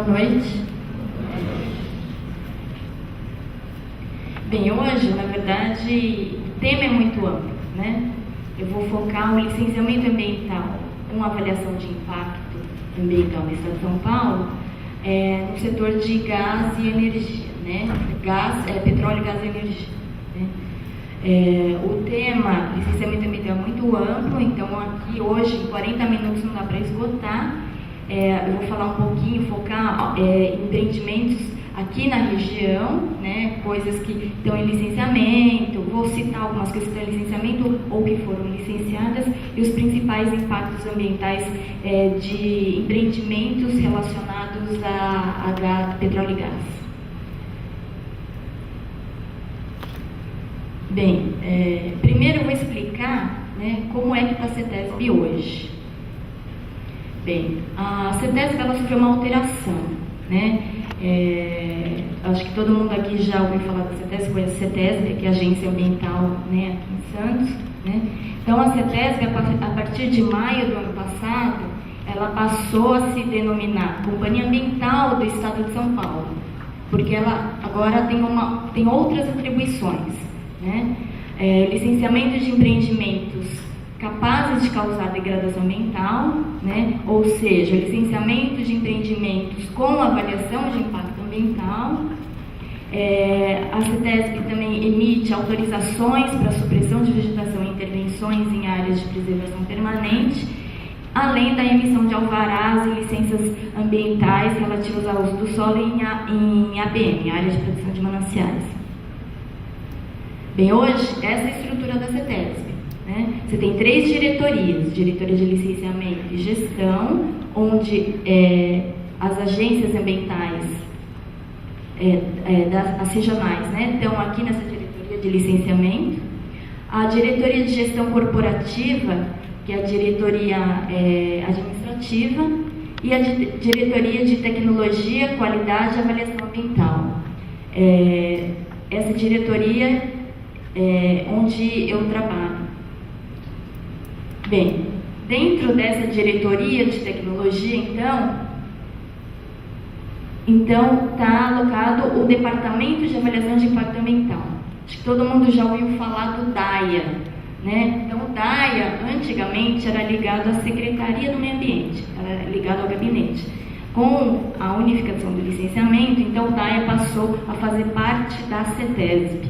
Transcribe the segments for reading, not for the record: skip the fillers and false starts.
noite. Bem, hoje, na verdade, o tema é muito amplo, né? Eu vou focar o licenciamento ambiental com avaliação de impacto ambiental no estado de São Paulo, no setor de gás e energia, né? Petróleo, gás e energia, né? O tema licenciamento ambiental é muito amplo, então aqui hoje, em 40 minutos não dá para esgotar. Eu vou falar um pouquinho, focar em empreendimentos aqui na região, né, coisas que estão em licenciamento, vou citar algumas coisas que estão em licenciamento ou que foram licenciadas e os principais impactos ambientais de empreendimentos relacionados a petróleo e gás. Bem, primeiro eu vou explicar, né, como é que está a CETESB hoje. Bem, a CETESB ela sofreu uma alteração, né? Acho que todo mundo aqui já ouviu falar da CETESB, conhece a CETESB, que é a Agência Ambiental, né, aqui em Santos, né? Então a CETESB, a partir de maio do ano passado, ela passou a se denominar Companhia Ambiental do Estado de São Paulo, porque ela agora tem outras atribuições, né? Licenciamento de empreendimentos capazes de causar degradação ambiental, né? Ou seja, licenciamento de empreendimentos com avaliação de impacto ambiental. A CETESB também emite autorizações para supressão de vegetação e intervenções em áreas de preservação permanente, além da emissão de alvarás e licenças ambientais relativas ao uso do solo em APM, Área de Proteção de Mananciais. Bem, hoje, essa é a estrutura da CETESB. Você tem 3 diretorias: diretoria de licenciamento e gestão, onde as agências ambientais, as regionais, né, estão aqui nessa diretoria de licenciamento, a diretoria de gestão corporativa, que é a diretoria administrativa, e a diretoria de tecnologia, qualidade e avaliação ambiental. Essa diretoria é onde eu trabalho. Bem, dentro dessa diretoria de tecnologia, então está alocado o Departamento de Avaliação de Impacto Ambiental. Acho que todo mundo já ouviu falar do DAIA, né? Então o DAIA, antigamente, era ligado à Secretaria do Meio Ambiente, era ligado ao gabinete. Com a unificação do licenciamento, então o DAIA passou a fazer parte da CETESB.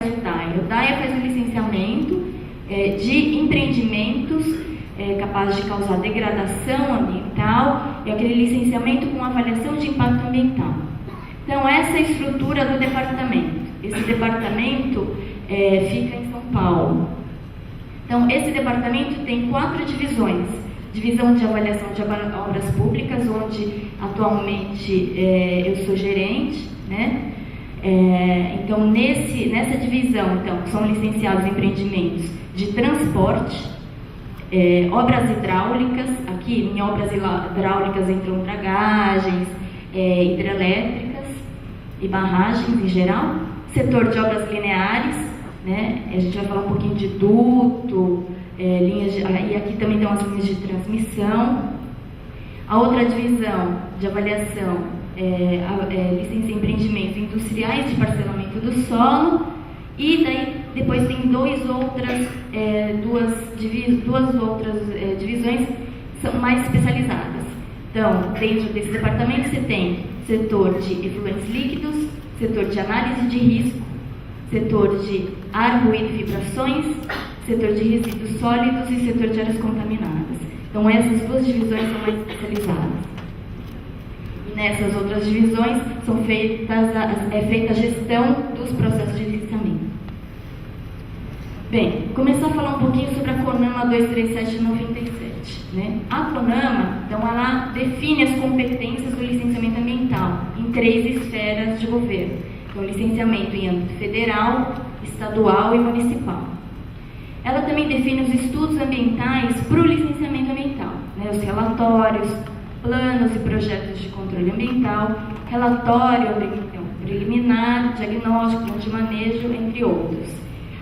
O DAIA faz o licenciamento de empreendimentos capazes de causar degradação ambiental e aquele licenciamento com avaliação de impacto ambiental. Então, essa é a estrutura do departamento. Esse departamento fica em São Paulo. Então, esse departamento tem 4 divisões. Divisão de avaliação de obras públicas, onde atualmente eu sou gerente, né? Então, nessa divisão, são licenciados empreendimentos de transporte, obras hidráulicas. Aqui, em obras hidráulicas entram dragagens, hidrelétricas e barragens em geral. Setor de obras lineares, né? A gente vai falar um pouquinho de duto, e aqui também estão as linhas de transmissão. A outra divisão de avaliação licencia empreendimentos industriais de parcelamento do solo, e daí depois tem duas outras divisões que são mais especializadas. Então, dentro desse departamento você tem setor de efluentes líquidos, setor de análise de risco, setor de ar, ruído e vibrações, setor de resíduos sólidos e setor de áreas contaminadas. Então, essas 2 divisões são mais especializadas. Nessas outras divisões é feita a gestão dos processos de licenciamento. Bem, começar a falar um pouquinho sobre a CONAMA 237/97, né? A CONAMA, então, ela define as competências do licenciamento ambiental em 3 esferas de governo. Então, licenciamento em âmbito federal, estadual e municipal. Ela também define os estudos ambientais para o licenciamento ambiental, né? Os relatórios, planos e projetos de controle ambiental, relatório preliminar, diagnóstico, plano de manejo, entre outros.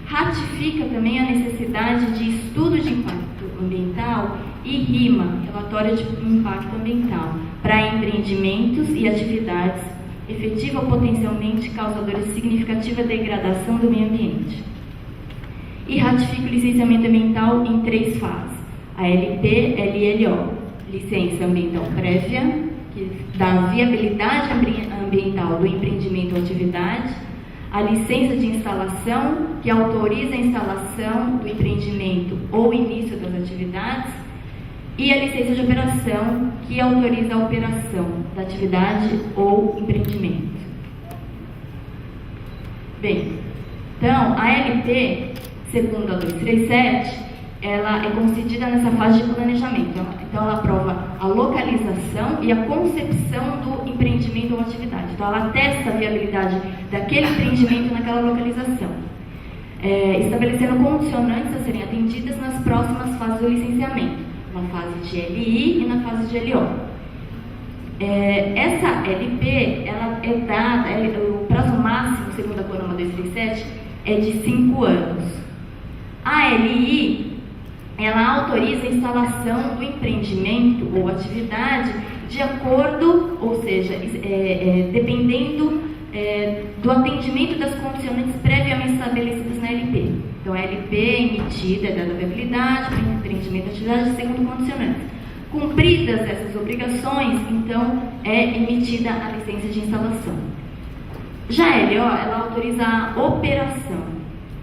Ratifica também a necessidade de estudo de impacto ambiental e RIMA, Relatório de Impacto Ambiental, para empreendimentos e atividades efetiva ou potencialmente causadores de significativa degradação do meio ambiente. E ratifica o licenciamento ambiental em 3 fases: a LP, LLO, licença ambiental prévia, que dá a viabilidade ambiental do empreendimento ou atividade, a licença de instalação, que autoriza a instalação do empreendimento ou início das atividades, e a licença de operação, que autoriza a operação da atividade ou empreendimento. Bem, então, a LP, segundo a 237, ela é concedida nessa fase de planejamento. Então, ela aprova a localização e a concepção do empreendimento ou atividade. Então, ela testa a viabilidade daquele empreendimento naquela localização, estabelecendo condicionantes a serem atendidas nas próximas fases do licenciamento, na fase de LI e na fase de LO. Essa LP, ela é dada, o prazo máximo, segundo a CONAMA 237, é de 5 anos. A LI, ela autoriza a instalação do empreendimento ou atividade de acordo, ou seja, dependendo do atendimento das condicionantes previamente estabelecidas na LP. Então, a LP é emitida, é dada viabilidade para o empreendimento ou atividade segundo condicionantes. Cumpridas essas obrigações, então, é emitida a licença de instalação. Já a LO, ela autoriza a operação.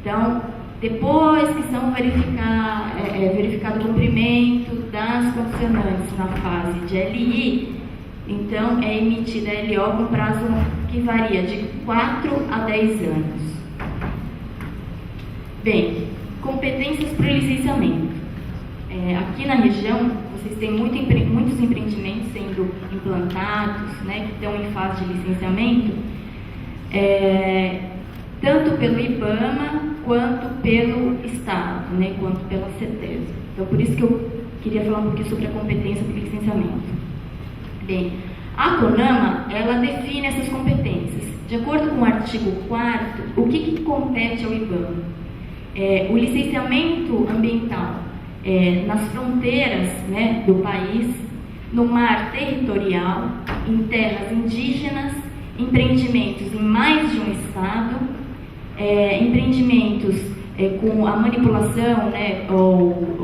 Então, depois que são verificado o cumprimento das condicionantes na fase de LI, então é emitida a LO com prazo que varia de 4 a 10 anos. Bem, competências para o licenciamento. Aqui na região, vocês têm muitos empreendimentos sendo implantados, né, que estão em fase de licenciamento, tanto pelo IBAMA quanto pelo Estado, né, quanto pela CETESB. Então, por isso que eu queria falar um pouquinho sobre a competência para o licenciamento. Bem, a CONAMA, ela define essas competências. De acordo com o artigo 4º, o que compete ao IBAMA? O licenciamento ambiental nas fronteiras, né, do país, no mar territorial, em terras indígenas, empreendimentos em mais de um estado, empreendimentos com a manipulação, né, ou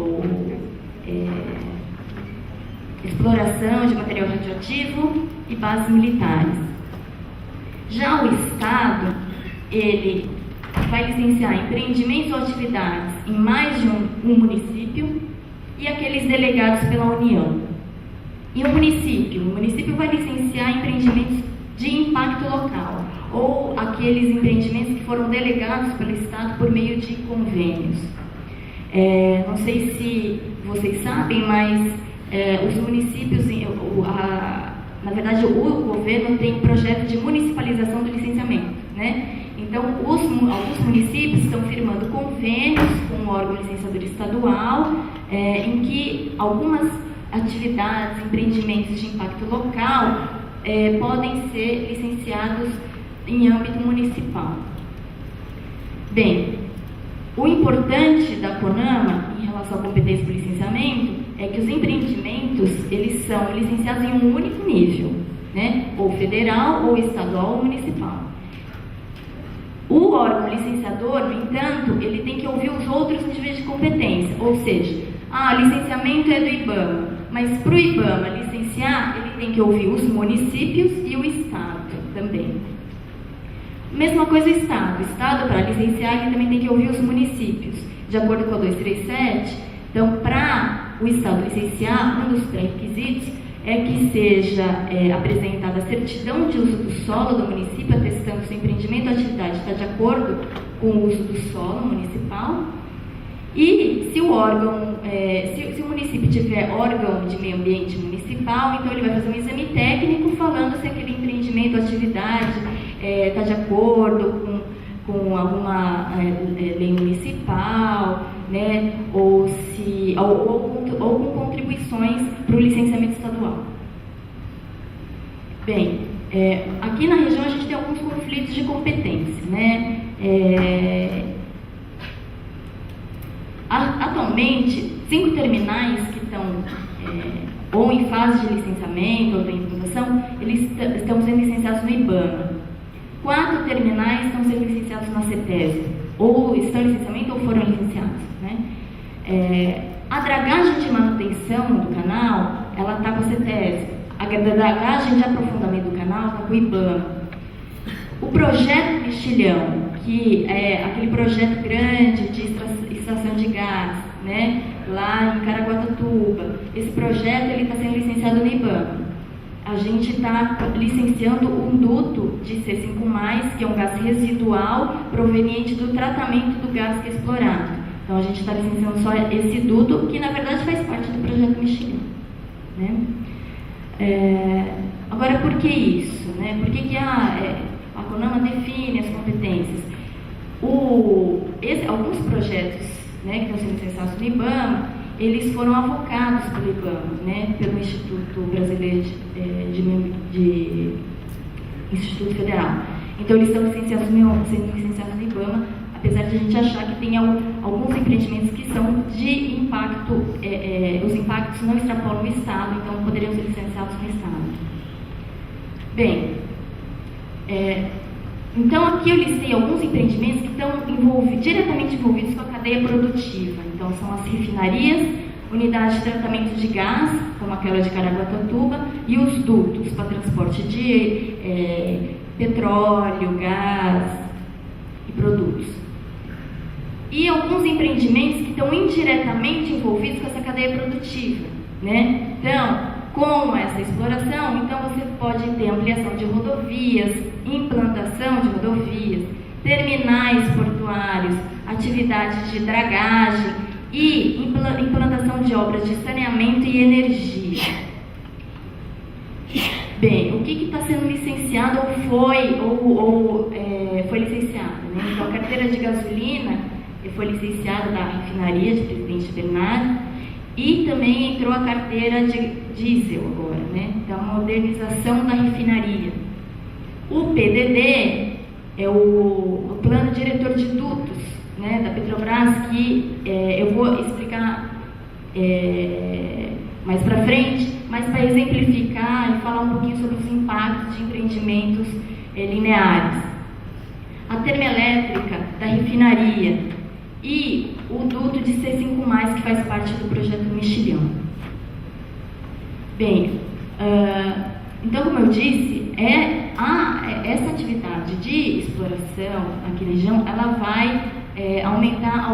exploração de material radioativo e bases militares. Já o Estado, ele vai licenciar empreendimentos ou atividades em mais de um município e aqueles delegados pela União. E o município vai licenciar empreendimentos de impacto local, ou aqueles empreendimentos que foram delegados pelo Estado por meio de convênios. Não sei se vocês sabem, mas os municípios, na verdade, o governo tem um projeto de municipalização do licenciamento, né? Então, alguns municípios estão firmando convênios com o órgão licenciador estadual, em que algumas atividades, empreendimentos de impacto local podem ser licenciados em âmbito municipal. Bem, o importante da CONAMA em relação à competência para o licenciamento é que os empreendimentos, eles são licenciados em um único nível, né? Ou federal, ou estadual, ou municipal. O órgão licenciador, no entanto, ele tem que ouvir os outros níveis de competência, ou seja, licenciamento é do IBAMA, mas para o IBAMA licenciar, ele tem que ouvir os municípios e o Estado também. Mesma coisa o Estado. O Estado, para licenciar, ele também tem que ouvir os municípios. De acordo com a 237, então, para o Estado licenciar, um dos pré-requisitos é que seja apresentada a certidão de uso do solo do município, atestando se o empreendimento ou atividade está de acordo com o uso do solo municipal. E se o órgão, se o município tiver órgão de meio ambiente municipal, então ele vai fazer um exame técnico falando se aquele empreendimento ou atividade está de acordo com alguma lei municipal, né, ou com contribuições para o licenciamento estadual. Bem, aqui na região a gente tem alguns conflitos de competência, né? Atualmente, 5 terminais que estão ou em fase de licenciamento ou de implantação IBAMA. 4 terminais estão sendo licenciados na CETESB, ou estão em licenciamento ou foram licenciados, né? A dragagem de manutenção do canal, ela está com a CETESB. A dragagem de aprofundamento do canal está com o IBAMA. O projeto Mexilhão, que é aquele projeto grande de extração de gás, né, lá em Caraguatatuba, esse projeto está sendo licenciado no IBAMA. A gente está licenciando um duto de C5+, que é um gás residual proveniente do tratamento do gás que é explorado. Então, a gente está licenciando só esse duto, que na verdade faz parte do projeto Mexilhão, né? Agora, por que isso, né? Por que a CONAMA define as competências? Alguns projetos, né, que estão sendo licenciados no IBAMA, eles foram avocados pelo IBAMA, né, pelo Instituto Brasileiro de Instituto Federal. Então, eles estão sendo licenciados no IBAMA, apesar de a gente achar que tem alguns empreendimentos que são de impacto, os impactos não extrapolam o Estado, então poderiam ser licenciados no Estado. Bem, então aqui eu listei alguns empreendimentos que estão diretamente envolvidos com a cadeia produtiva. Então são as refinarias, unidades de tratamento de gás, como aquela de Caraguatatuba, e os dutos para transporte de petróleo, gás e produtos. E alguns empreendimentos que estão indiretamente envolvidos com essa cadeia produtiva, né? Então, com essa exploração, então você pode ter ampliação de rodovias, implantação de rodovias, terminais portuários, atividades de dragagem e implantação de obras de saneamento e energia. Bem, o que está sendo licenciado foi licenciado, né? Então, a carteira de gasolina foi licenciada da refinaria de Presidente Bernardo e também entrou a carteira de diesel agora, né? Então, a modernização da refinaria. O PDD é o Plano Diretor de Dutos, né, da Petrobras, que eu vou explicar mais para frente, mas para exemplificar e falar um pouquinho sobre os impactos de empreendimentos lineares. A termoelétrica da refinaria e o duto de C5+, que faz parte do projeto Mexilhão. Bem, então, como eu disse, essa atividade de exploração aqui na região, ela vai aumentar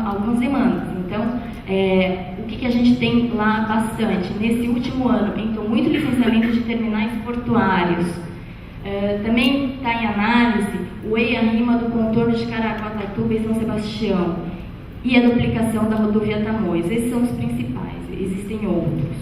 algumas demandas. Então, o que a gente tem lá bastante? Nesse último ano, então, muito licenciamento de terminais portuários. Também está em análise o EIA-RIMA do contorno de Caraguatatuba e São Sebastião e a duplicação da rodovia Tamoios. Esses são os principais, existem outros.